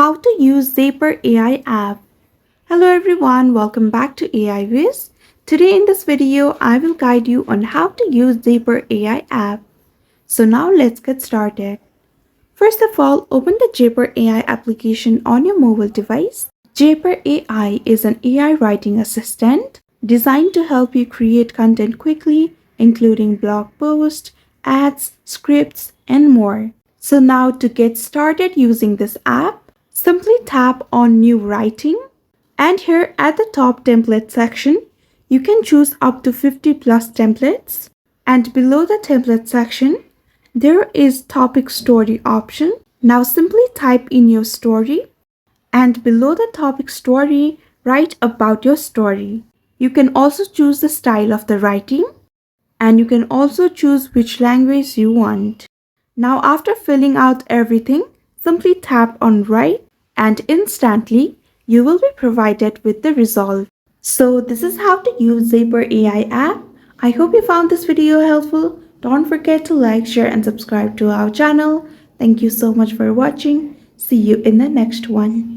How to use Japer AI app. Hello everyone, welcome back to AI Viz. Today in this video, I will guide you on how to use Japer AI app. So now let's get started. First of all, open the Japer AI application on your mobile device. Japer AI is an AI writing assistant designed to help you create content quickly, including blog posts, ads, scripts, and more. So now to get started using this app, simply tap on New Writing, and here at the top template section, you can choose up to 50 plus templates, and below the template section, there is topic story option. Now simply type in your story, and below the topic story, write about your story. You can also choose the style of the writing, and you can also choose which language you want. Now after filling out everything, simply tap on write, and instantly you will be provided with the result. So this is how to use Japer AI app. I hope you found this video helpful. Don't forget to like, share and subscribe to our channel. Thank you so much for watching. See you in the next one.